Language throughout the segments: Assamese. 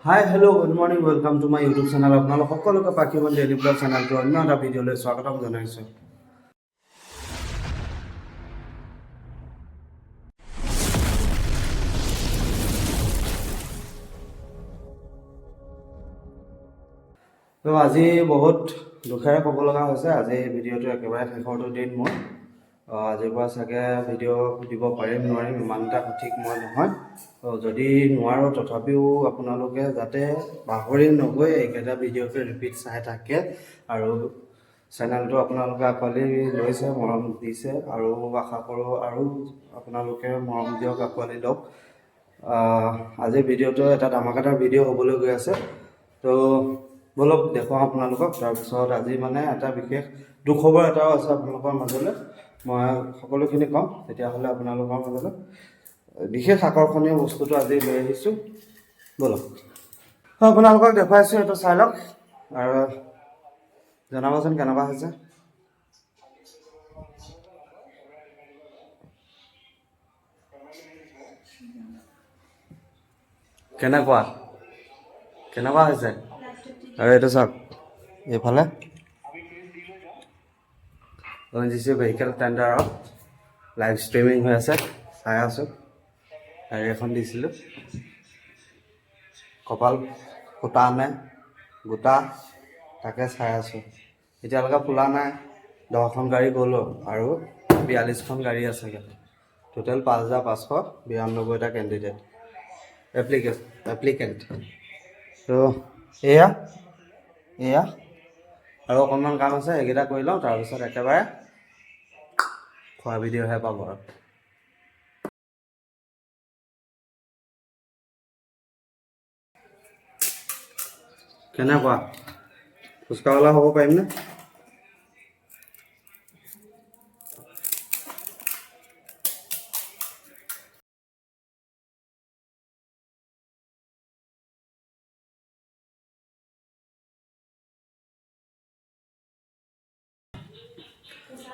Hi hello' good morning welcome to my YouTube channel. আপোনালোক সকলোকে পাখিবন ডেইলি ব্লগ চেনেলটোৰ অন্য এটা ভিডিঅ'লৈ স্বাগতম জনাইছোঁ। তো আজি বহুত দুখেৰে ক'ব লগা হৈছে, আজি ভিডিঅ'টো একেবাৰে শেষৰটো দিন মোৰ। আজিৰ পৰা চাগে ভিডিঅ' দিব পাৰিম নোৱাৰিম ইমান এটা সঠিক মই নহয়। তো যদি নোৱাৰোঁ তথাপিও আপোনালোকে যাতে পাহৰি নগৈ এইকেইটা ভিডিঅ'কে ৰিপিট চাই থাকে আৰু চেনেলটো আপোনালোকে আঁকোৱালি লৈছে, মৰম দিছে আৰু আশা কৰোঁ আৰু আপোনালোকে মৰম দিয়ক, আঁকোৱালি লওক। আজিৰ ভিডিঅ'টো এটা ধামাকাদাৰ ভিডিঅ' হ'বলৈ গৈ আছে। তো বলক দেখুৱাওঁ আপোনালোকক। তাৰপিছত আজি মানে এটা বিশেষ দুখবৰ এটাও আছে আপোনালোকৰ মাজলৈ, মই সকলোখিনি ক'ম। তেতিয়াহ'লে আপোনালোকৰ মাজলৈ বিশেষ আকৰ্ষণীয় বস্তুটো আজি লৈ আহিছোঁ, বলক আপোনালোকক দেখুৱাইছোঁ। এইটো চাই লওক আৰু জনাবচোন কেনেকুৱা হৈছে। কেনেকুৱা কেনেকুৱা হৈছে আৰু এইটো চাওক, এইফালে ONGC ভেহিকেল টেণ্ডাৰত লাইভ ষ্ট্ৰিমিং হৈ আছে, চাই আছোঁ। গাড়ী এখন দিছিলোঁ, কপাল ফুটা নে গোটা তাকে চাই আছোঁ। এতিয়ালৈকে ফুলা নাই, 10খন গাড়ী গ'লো আৰু 42খন গাড়ী আছেগৈ। টোটেল 5,592টা কেণ্ডিডেট এপ্লিকেণ্ট। তো এয়া আৰু অকণমান কাম আছে, এইকেইটা কৰি লওঁ। তাৰপিছত একেবাৰে খোৱা ভিডিঅ'হে পাব আৰু। কেনেকুৱা ফুচকাৱালা হ'ব পাৰিমনে?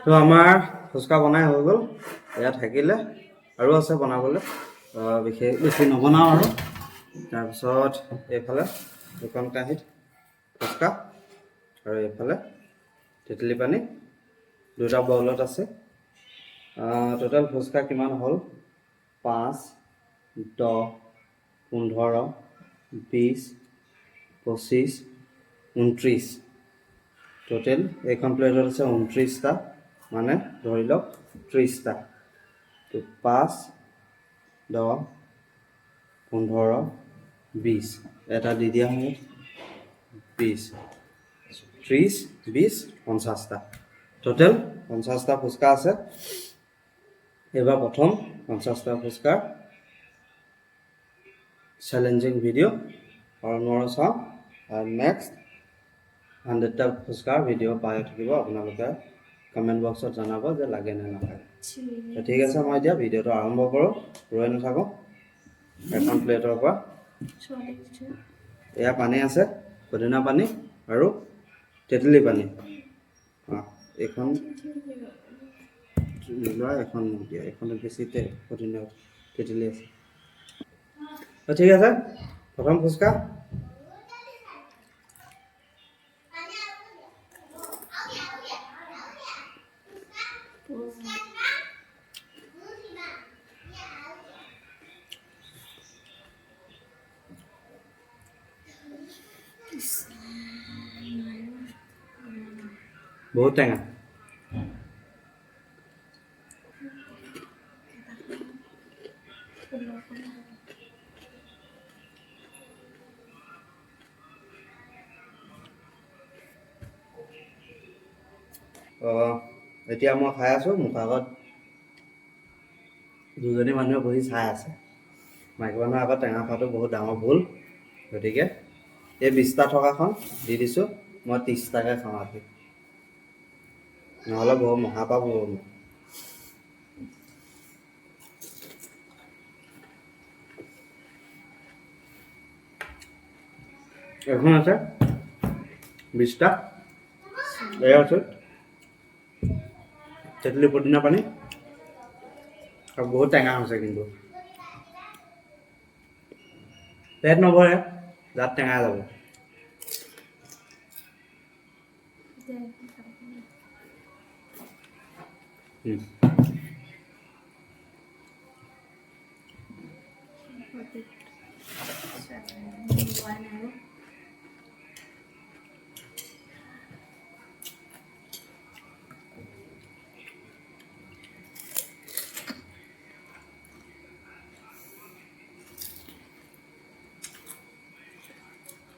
তো আমাৰ ফুচকা বনাই হৈ গ'ল, এয়া থাকিলে আৰু আছে বনাবলৈ, বিশেষ বেছি নবনাওঁ আৰু। তাৰপিছত এইফালে দুখন কাঁহীত ফুচকা আৰু এইফালে তেঁতেলী পানী, দুটা বাউলত আছে। টোটেল ফুচকা কিমান হ'ল? 5, 10, 15, 20, 25, 29। টোটেল এইখন প্লেটত আছে 29টা, মানে ধৰি লওক 30টা। তো 5, 10, 15, 20 এটা দি দিয়া হয়, 20, 30, 20, 50টা। টোটেল 50টা ফুচকা আছে। এইবাৰ প্ৰথম 50টা ফুচকাৰ চেলেঞ্জিং ভিডিঅ' আৰু চাওঁ। আৰু নেক্সট 100টা ফুচকাৰ ভিডিঅ' পাই থাকিব। আপোনালোকে কমেণ্ট বক্সত জনাব যে লাগে নে নালাগে। ঠিক আছে, মই এতিয়া ভিডিঅ'টো আৰম্ভ কৰোঁ, ৰৈ নাথাকোঁ। এখন প্লেটৰ পৰা এয়া পানী আছে, পদিনা পানী আৰু তেঁতেলী পানী। এইখন লোৱা, এখন দিয়া, এইখনত বেছি পদিনা তেঁতেলী আছে। ঠিক আছে, প্ৰথম ফুচকা। বহুত টেঙা। এতিয়া মই খাই আছোঁ, মোক আগত দুজনী মানুহে বহি চাই আছে। মাইকী মানুহৰ আগত টেঙা খোৱাটো বহুত ডাঙৰ ভুল। গতিকে এই 20টা থকাখন দি দিছোঁ, মই 30টাকৈ খাওঁ আজি, নহ'লে বহু মহাপাপ হ'ব মোৰ। এখন আছে 20টা, এয়া আছে তেঁতেলী পদিনা পানী আৰু বহুত টেঙা হৈছে, কিন্তু পেট নভৰে। দাঁত টেঙা যাব।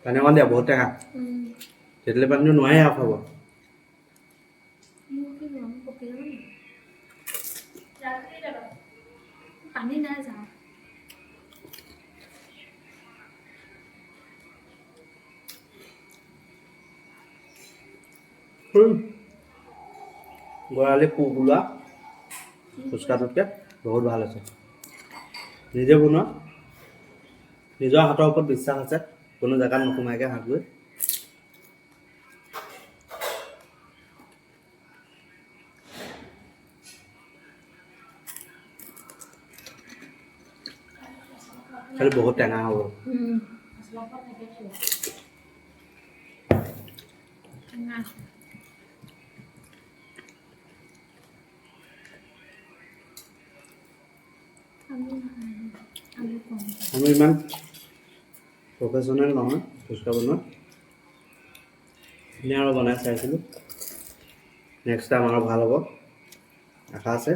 পানী অকণ দিয়া, বহুত টেঙা। তেঁতেলী পানীটো নোৱাৰি আৰু খাব। পানী নাই যাওঁ। গড়ালি পোক ওলোৱা ফুচকাটোতকৈ বহুত ভাল হৈছে। নিজে বনোৱা, নিজৰ হাতৰ ওপৰত বিশ্বাস আছে, কোনো জেগাত নোসোমাইকৈ হাত গৈ। খালি বহুত টেঙা হ'ব। আমি ইমান প্ৰফেশ্যনেল নহয় ফুচকা বনোৱা, এনে আৰু বনাই চাইছিলোঁ। নেক্সট টাইম আৰু ভাল হ'ব আশা আছে।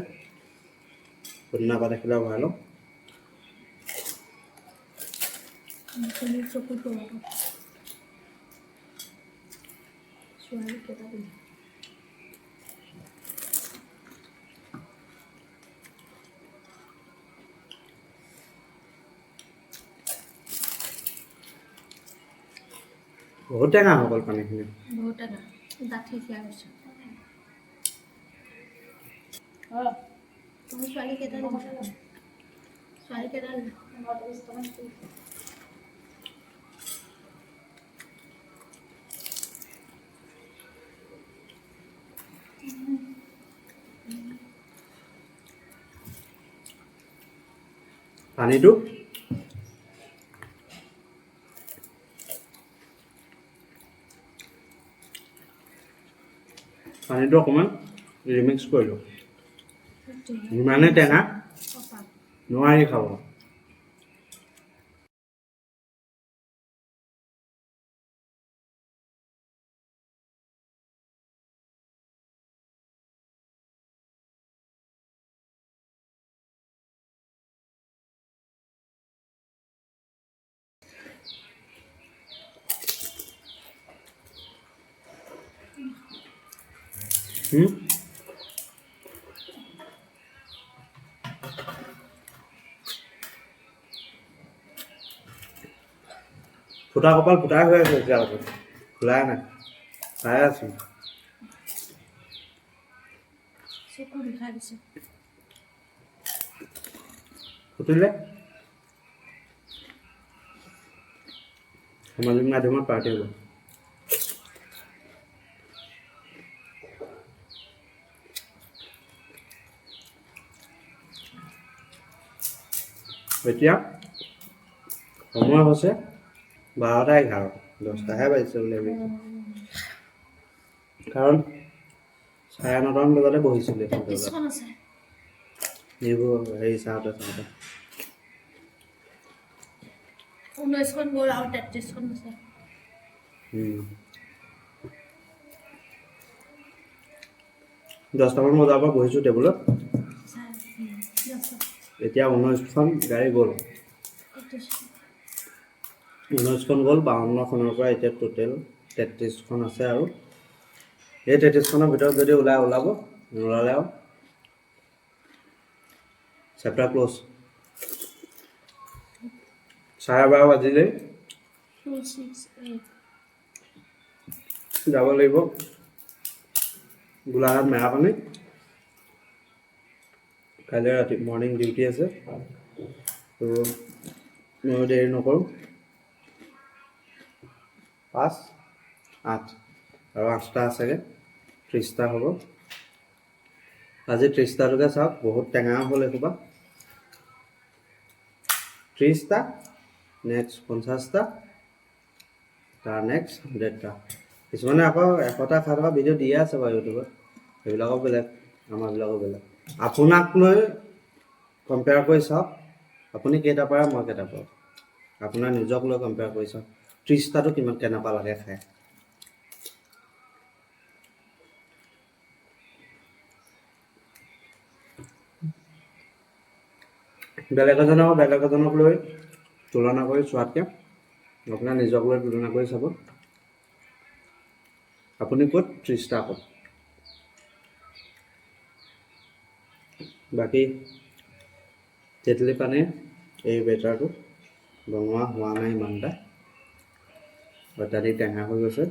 পুদিনা পাত এখিলা ভৰাই লওঁ। বহুত টেঙা হৈ গ'ল পানীখিনি। বহুত টেঙা, দাঁত শেষিয়া গৈছে। তুমি ছোৱালী কেইটা দিছা? ছোৱালী কেইটা দিছা? পানীটো অকণমান ৰিমিক্স কৰিলোঁ। ইমানেই টেঙা নোৱাৰি খাব। ফুটা কপাল ফুটাই হৈ আছে এতিয়ালৈকে, খোলাই নাই, চাই আছোঁ। চকু বিষাই দিছে। ফুটিলে সামাজিক মাধ্যমত পাৰ্টি হ'ব। এতিয়া সময় হৈছে 12:11, 10টাহে বাজিছে বুলি ভাবিছোঁ। কাৰণ 9:30মান বজাতে বহিছিলোঁ এইবোৰ হেৰি চাওঁতে 19খন গ'ল আৰু 33খন আছে। 10টামান বজাৰ পৰা বহিছোঁ টেবুলত। এতিয়া 19খন গাড়ী গ'ল। 19খন গ'ল, 52খনৰ পৰা এতিয়া টোটেল 33খন আছে। আৰু এই 33খনৰ ভিতৰত যদি ওলাব, নোলালে আৰু চেপ্টাৰ ক্ল'জ। 12:30 বাজিলেই যাব লাগিব গোলাঘাট মেৰাপানী। কাইলৈ ৰাতি মৰ্ণিং ডিউটি আছে, তো ময়ো দেৰি নকৰোঁ। 5, 8 আৰু 8টা আছেগৈ, 30টা হ'ব। আজি 30টালৈকে চাওক, বহুত টেঙা হ'ল এসোপা। 30টা, নেক্সট 50টা, তাৰ নেক্সট 100টা কিছুমানে আকৌ 100টা খাই থকা ভিডিঅ' দিয়ে আছে বাৰু ইউটিউবত সেইবিলাকো বেলেগ আমাৰবিলাকো বেলেগ আপোনাক লৈ কম্পেয়াৰ কৰি চাওক আপুনি কেইটা পাৰে মই কেইটা পাৰোঁ আপোনাৰ নিজক লৈ কম্পেয়াৰ কৰি চাওক 30টাটো কিমান কেনেকুৱা লাগে খাই বেলেগ এজনক লৈ তুলনা কৰি চোৱাতকৈ আপোনাৰ নিজক লৈ তুলনা কৰি চাব আপুনি ক'ত 30টা ক'ত বাকী তেতলি পানীৰ এই বেটাৰটো বনোৱা হোৱা নাই ইমান এটা অত্যাধিক টেঙা হৈ গৈছে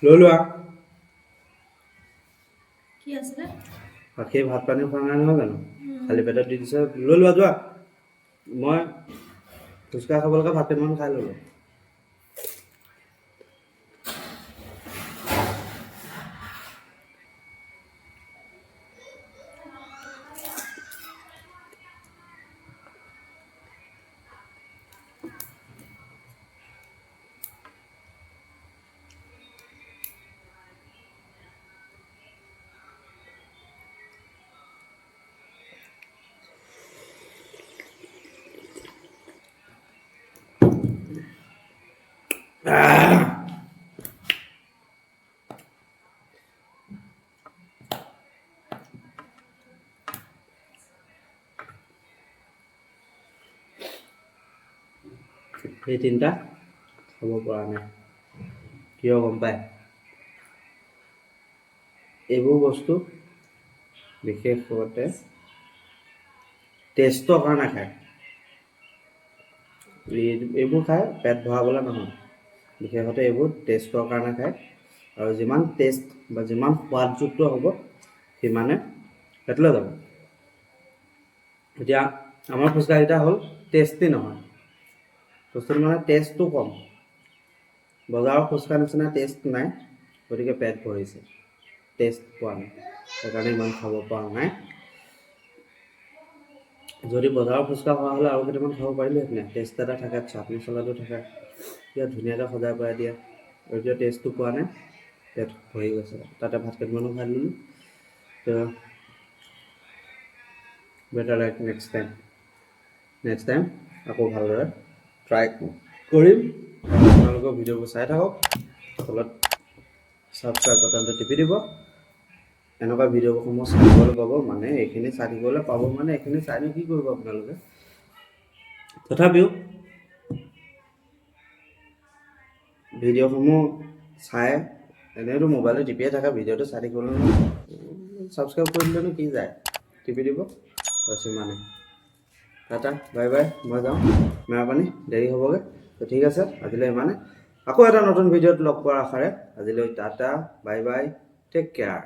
লৈ লোৱা কি আছিলে বাকী ভাত পানী খোৱা নাই নহয় জানো খালী পেটত দি দিছে লৈ লোৱা যোৱা মই ফুচকা খাবলৈকে ভাত কেইটামান খাই ল'লোঁ এই তিনিটা খাব পৰা নাই কিয় গম পায় এইবোৰ বস্তু বিশেষতে টেষ্টৰ কাৰণে খায় এইবোৰ খাই পেট ভৰাবলৈ নহয় বিশেষতে এইবোৰ টেষ্টৰ কাৰণে খায় আৰু যিমান টেষ্ট বা যিমান সোৱাদযুক্ত হ'ব সিমানে পেটলৈ যাব এতিয়া আমাৰ ফুচকাকেইটা হ'ল টেষ্টি নহয় বস্তুটো মানে টেষ্টটো কম বজাৰৰ ফুচকা নিচিনা টেষ্ট নাই গতিকে পেট ভৰিছে টেষ্ট পোৱা নাই সেইকাৰণে ইমান খাব পৰা নাই যদি বজাৰৰ ফুচকা খোৱা হ'লে আৰু কেইটামান খাব পাৰিলোহেঁতেন টেষ্ট এটা থাকে চাট মছলাটো থাকে ইয়াত ধুনীয়াকৈ সজাই পৰাই দিয়ে এতিয়া টেষ্টটো পোৱা নাই পেট ভৰি গৈছে তাতে ভাত কেইটামানো খাই ল'লোঁ তো বেটাৰ লাইক নেক্সট টাইম আকৌ ভালদৰে ট্ৰাই কৰিম আপোনালোকৰ ভিডিঅ'বোৰ চাই থাকক তলত ছাবস্ক্ৰাইব বাটনটো টিপি দিব এনেকুৱা ভিডিঅ'সমূহ চাবলৈ পাব মানে এইখিনি চাই পাব মানে এইখিনি চাইনো কি কৰিব আপোনালোকে তথাপিও ভিডিঅ'সমূহ চাই এনেইতো মোবাইলত টিপিয়ে থকা ভিডিঅ'টো চাই থাকিবলৈ ছাবস্ক্ৰাইব কৰি দিলেনো কি যায় টিপি দিব বছ ইমানে টাটা বাই বাই মই যাওঁ মেৰাপানী দেৰি হ'বগৈ তো ঠিক আছে আজিলৈ ইমানে আকৌ এটা নতুন ভিডিঅ'ত লগ পোৱাৰ আশাৰে আজিলৈ tata bye bye take care